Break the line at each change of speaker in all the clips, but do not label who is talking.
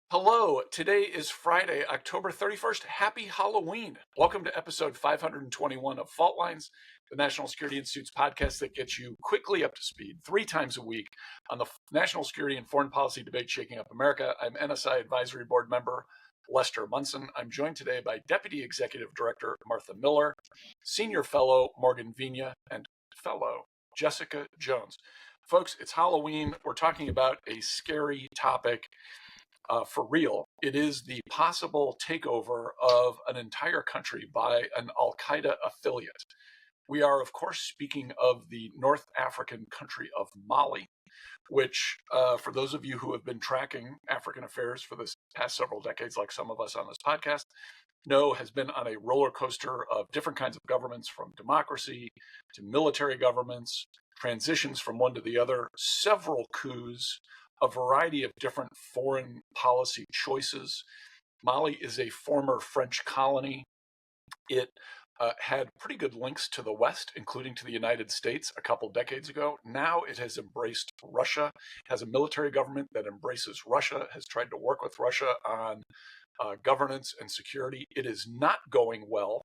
Hello, today is Friday, October 31st. Happy Halloween. Welcome to episode 521 of Fault Lines, the National Security Institute's podcast that gets you quickly up to speed 3 times a week on the national security and foreign policy debate shaking up America. I'm NSI Advisory Board member Lester Munson. I'm joined today by Deputy Executive Director Martha Miller, Senior Fellow Morgan Vigna, and Fellow Jessica Jones. Folks, it's Halloween. We're talking about a scary topic. For real, it is the possible takeover of an entire country by an Al-Qaeda affiliate. We are, of course, speaking of the North African country of Mali, which, for those of you who have been tracking African affairs for the past several decades, like some of us on this podcast, know has been on a roller coaster of different kinds of governments, from democracy to military governments, transitions from one to the other, several coups, a variety of different foreign policy choices. Mali is a former French colony. It had pretty good links to the West, including to the United States a couple decades ago. Now it has embraced Russia, has a military government that embraces Russia, has tried to work with Russia on governance and security. It is not going well.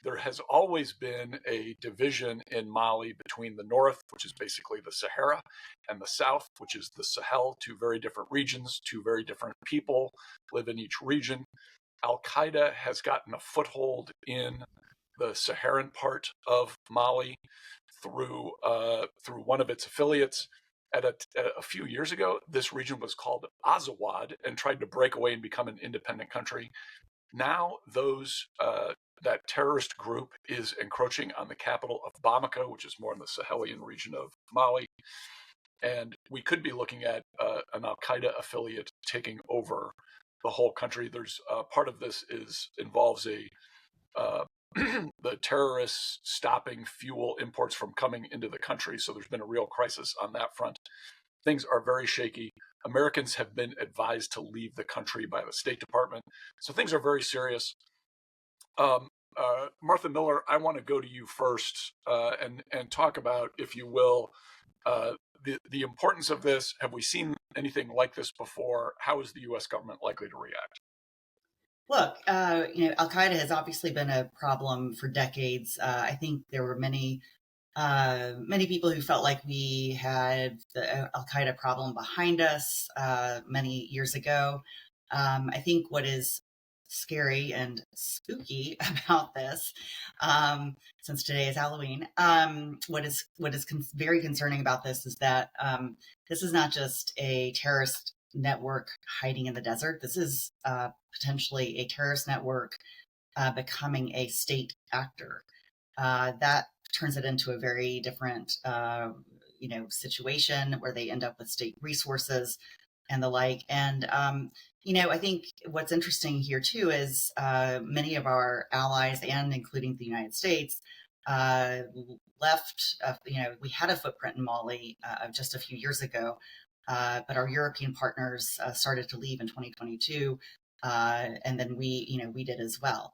There has always been a division in Mali between the north, which is basically the Sahara, and the south, which is the Sahel. Two very different regions, two very different people live in each region. Al-Qaeda has gotten a foothold in the Saharan part of Mali through one of its affiliates. A few years ago, this region was called Azawad and tried to break away and become an independent country. Now that terrorist group is encroaching on the capital of Bamako, which is more in the Sahelian region of Mali. And we could be looking at an Al-Qaeda affiliate taking over the whole country. There's part of this involves the terrorists stopping fuel imports from coming into the country. So there's been a real crisis on that front. Things are very shaky. Americans have been advised to leave the country by the State Department. So things are very serious. Martha Miller, I want to go to you first and talk about, if you will, the importance of this. Have we seen anything like this before? How is the U.S. government likely to react?
Look, Al-Qaeda has obviously been a problem for decades. I think there were many people who felt like we had the Al-Qaeda problem behind us many years ago. I think what is scary and spooky about this, since today is Halloween, what is very concerning about this is that this is not just a terrorist network hiding in the desert. This is potentially a terrorist network becoming a state actor. That turns it into a very different, situation where they end up with state resources and the like. And I think what's interesting here too is many of our allies, and including the United States, left. We had a footprint in Mali just a few years ago. But our European partners started to leave in 2022, and then we did as well.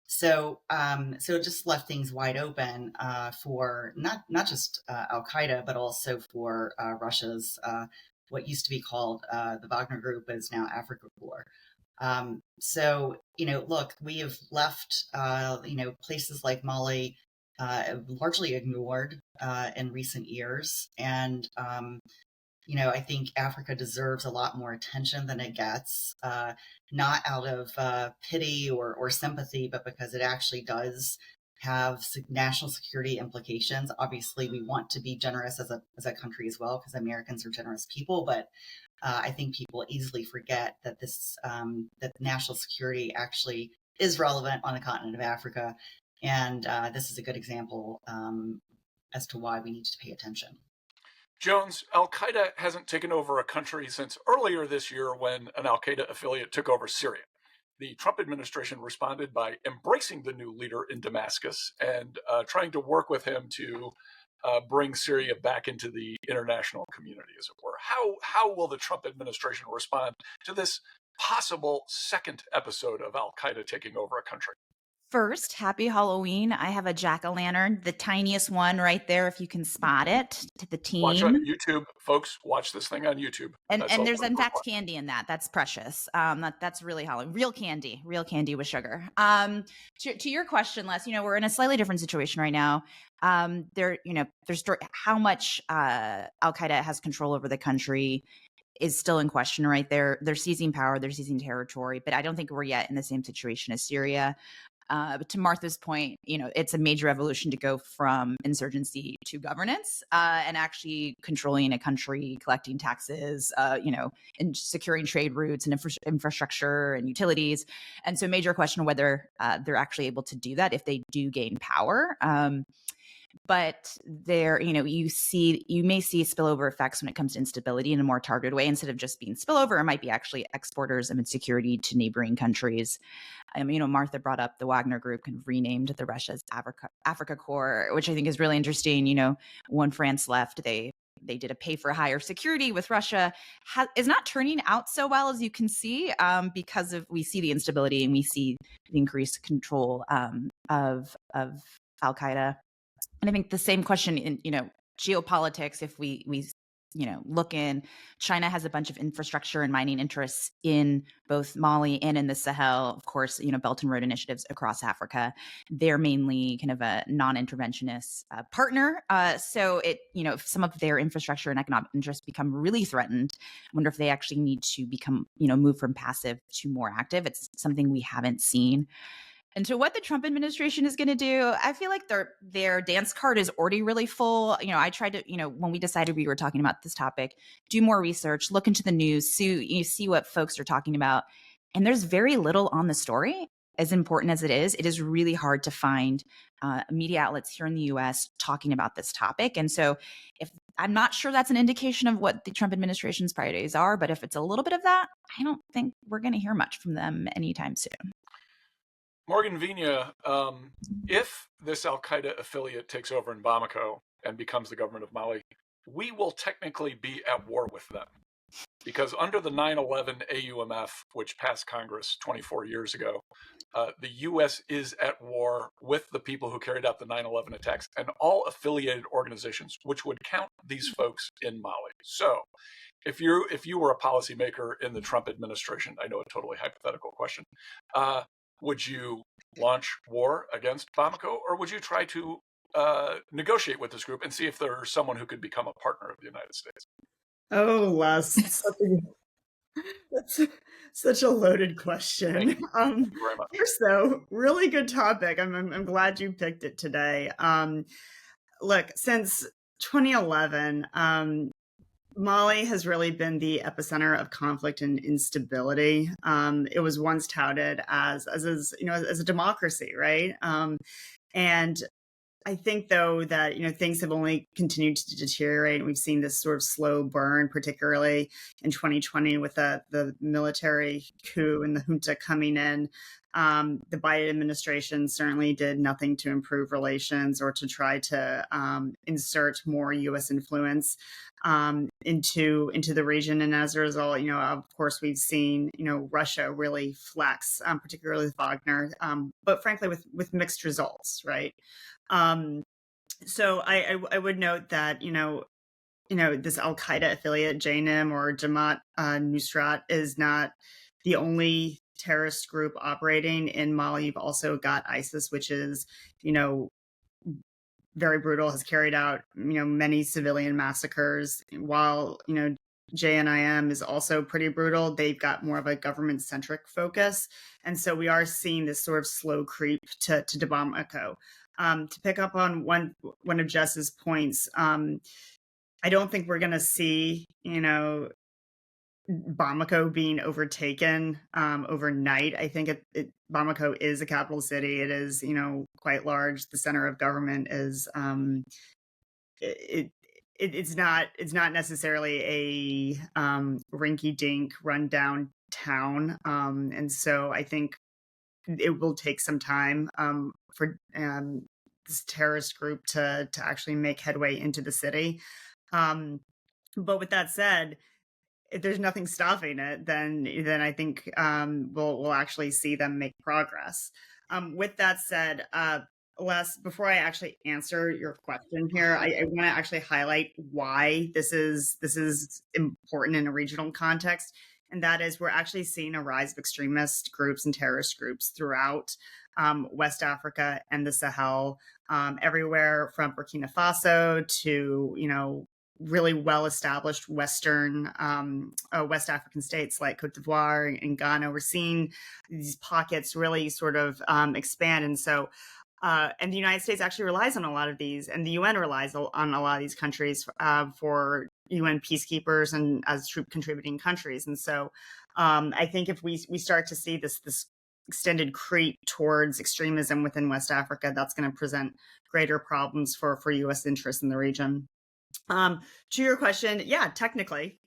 So it just left things wide open for not just Al-Qaeda, but also for Russia's what used to be called the Wagner Group, is now Afrika Korps. Look, we have left places like Mali largely ignored in recent years, and I think Africa deserves a lot more attention than it gets, not out of pity or sympathy, but because it actually does have national security implications. Obviously, we want to be generous as a country as well, because Americans are generous people, but I think people easily forget that that national security actually is relevant on the continent of Africa, and this is a good example as to why we need to pay attention.
Jones, Al-Qaeda hasn't taken over a country since earlier this year, when an Al-Qaeda affiliate took over Syria. The Trump administration responded by embracing the new leader in Damascus and trying to work with him to bring Syria back into the international community, as it were. How will the Trump administration respond to this possible second episode of Al-Qaeda taking over a country?
First, happy Halloween. I have a jack-o'-lantern, the tiniest one right there, if you can spot it, to the
Watch on
team.
YouTube, folks. Watch this thing on YouTube. That's
And
also
there's
a
in
quick
fact
one.
candy in that. That's precious. That's really Halloween. Real candy with sugar. To your question, Les, we're in a slightly different situation right now. There's how much Al Qaeda has control over the country is still in question, right? They're seizing power, they're seizing territory, but I don't think we're yet in the same situation as Syria. But to Martha's point, it's a major evolution to go from insurgency to governance, and actually controlling a country, collecting taxes, and securing trade routes and infrastructure and utilities. And so, major question whether they're actually able to do that if they do gain power. But there, you may see spillover effects when it comes to instability in a more targeted way. Instead of just being spillover, it might be actually exporters of insecurity to neighboring countries. Martha brought up the Wagner Group, kind of renamed the Russia's Africa Corps, which I think is really interesting. When France left, they did a pay for higher security with Russia, is not turning out so well, as you can see, because we see the instability and we see the increased control of Al Qaeda. And I think the same question in geopolitics, if we look in, China has a bunch of infrastructure and mining interests in both Mali and in the Sahel. Of course, Belt and Road initiatives across Africa. They're mainly kind of a non-interventionist partner. So if some of their infrastructure and economic interests become really threatened, I wonder if they actually need to become, move from passive to more active. It's something we haven't seen. And to what the Trump administration is going to do, I feel like their dance card is already really full. I tried to, when we decided we were talking about this topic, do more research, look into the news, see what folks are talking about. And there's very little on the story. As important as it is really hard to find media outlets here in the U.S. talking about this topic. And so if I'm not sure that's an indication of what the Trump administration's priorities are, but if it's a little bit of that, I don't think we're going to hear much from them anytime soon.
Morgan Vina, if this Al Qaeda affiliate takes over in Bamako and becomes the government of Mali, we will technically be at war with them. Because under the 9/11 AUMF, which passed Congress 24 years ago, the U.S. is at war with the people who carried out the 9/11 attacks and all affiliated organizations, which would count these folks in Mali. So if you were a policymaker in the Trump administration, I know a totally hypothetical question, would you launch war against Bamako, or would you try to negotiate with this group and see if there's someone who could become a partner of the United States?
Oh, Les, that's such a loaded question.
Thank you very much.
First, though, really good topic. I'm glad you picked it today. Look, since 2011, Mali has really been the epicenter of conflict and instability. It was once touted as a democracy, right? And I think, though, that things have only continued to deteriorate. We've seen this sort of slow burn, particularly in 2020 with the military coup and the junta coming in. The Biden administration certainly did nothing to improve relations or to try to insert more U.S. influence into the region. And as a result, of course, we've seen Russia really flex, particularly with Wagner, but frankly with mixed results, right? So I would note that this Al Qaeda affiliate JNIM or Jamaat Nusrat is not the only terrorist group operating in Mali. You've also got ISIS, which is very brutal, has carried out many civilian massacres. While JNIM is also pretty brutal, they've got more of a government-centric focus, and so we are seeing this sort of slow creep to Bamako. To pick up on one of Jess's points, I don't think we're going to see, Bamako being overtaken overnight. I think Bamako is a capital city. It is, quite large. The center of government is it's not necessarily a rinky-dink rundown town, and so I think it will take some time for this terrorist group to actually make headway into the city. But with that said, if there's nothing stopping it, then I think we'll actually see them make progress. With that said, Les, before I actually answer your question here, I want to actually highlight why this is important in a regional context, and that is we're actually seeing a rise of extremist groups and terrorist groups throughout West Africa and the Sahel, everywhere from Burkina Faso to really well-established West African states like Cote d'Ivoire and Ghana. We're seeing these pockets really sort of expand, and so. And the United States actually relies on a lot of these, and the UN relies on a lot of these countries for UN peacekeepers and as troop contributing countries. And so I think if we start to see this extended creep towards extremism within West Africa, that's going to present greater problems for U.S. interests in the region. To your question, yeah, technically,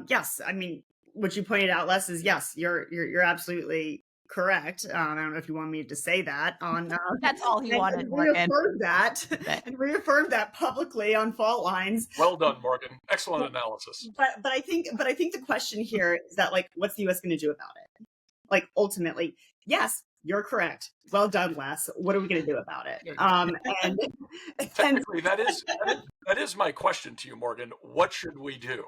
yes. I mean, what you pointed out, Les, is yes, you're absolutely correct. I don't know if you want me to say that on.
That's all he wanted.
And reaffirm that publicly on Fault Lines.
Well done, Morgan. Excellent analysis.
But I think the question here is that, like, what's the U.S. going to do about it? Like, ultimately, yes, you're correct. Well done, Les. What are we going to do about it? And
technically, that is my question to you, Morgan. What should we do?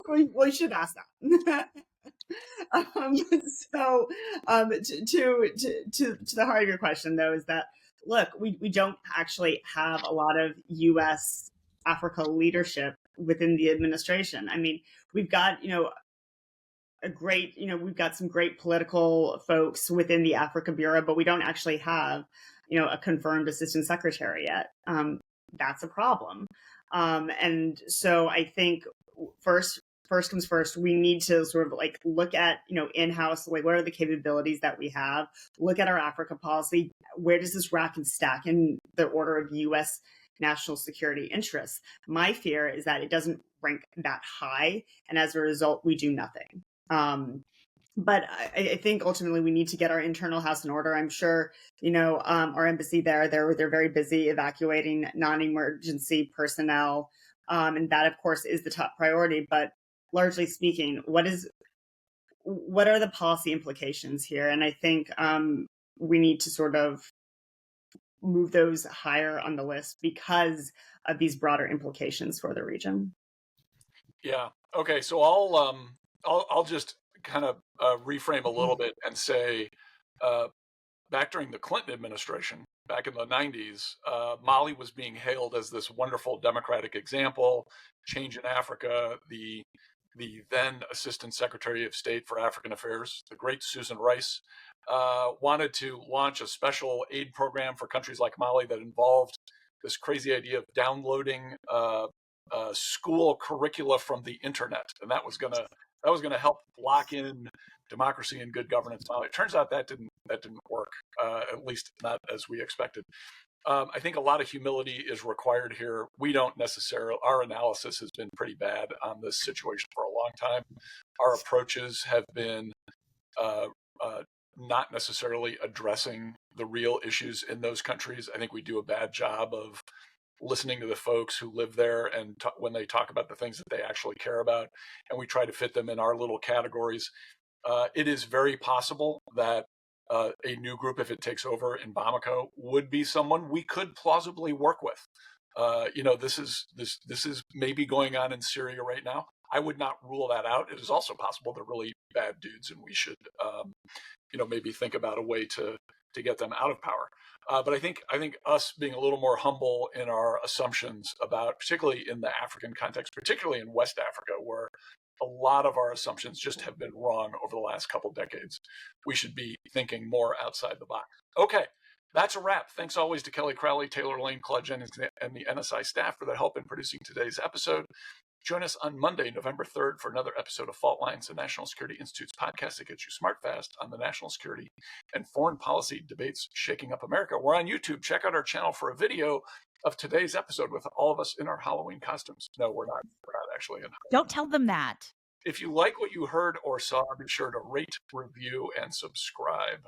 we should ask that. So to the heart of your question, though, is that, look, we don't actually have a lot of U.S. Africa leadership within the administration. I mean, we've got we've got some great political folks within the Africa Bureau, but we don't actually have a confirmed assistant secretary yet. That's a problem. And so I think first comes first, we need to sort of like look at, in-house, like, what are the capabilities that we have? Look at our Africa policy. Where does this rack and stack in the order of U.S. national security interests? My fear is that it doesn't rank that high, and as a result, we do nothing. But I think ultimately we need to get our internal house in order. I'm sure, our embassy they're very busy evacuating non-emergency personnel. And that, of course, is the top priority. But largely speaking, what are the policy implications here? And I think we need to sort of move those higher on the list because of these broader implications for the region.
Yeah. Okay. So I'll just kind of reframe a little bit and say, back during the Clinton administration, back in the 90s, Mali was being hailed as this wonderful democratic example. Change in Africa. The then Assistant Secretary of State for African Affairs, the great Susan Rice, wanted to launch a special aid program for countries like Mali that involved this crazy idea of downloading school curricula from the internet, and that was gonna help lock in democracy and good governance in Mali. It turns out that didn't work, at least not as we expected. I think a lot of humility is required here. We don't necessarily, our analysis has been pretty bad on this situation for a long time. Our approaches have been not necessarily addressing the real issues in those countries. I think we do a bad job of listening to the folks who live there and when they talk about the things that they actually care about, and we try to fit them in our little categories. It is very possible that a new group, if it takes over in Bamako, would be someone we could plausibly work with. This is maybe going on in Syria right now. I would not rule that out. It is also possible they're really bad dudes, and we should, maybe think about a way to get them out of power. But I think us being a little more humble in our assumptions about, particularly in the African context, particularly in West Africa, where a lot of our assumptions just have been wrong over the last couple decades. We should be thinking more outside the box. Okay, that's a wrap. Thanks always to Kelly Crowley, Taylor Lane, Claude Jennings, and the NSI staff for their help in producing today's episode. Join us on Monday, November 3rd, for another episode of Fault Lines, the National Security Institute's podcast that gets you smart fast on the national security and foreign policy debates shaking up America. We're on YouTube. Check out our channel for a video of today's episode with all of us in our Halloween costumes. No, we're not. We're not actually in.
Don't tell them that.
If you like what you heard or saw, be sure to rate, review, and subscribe.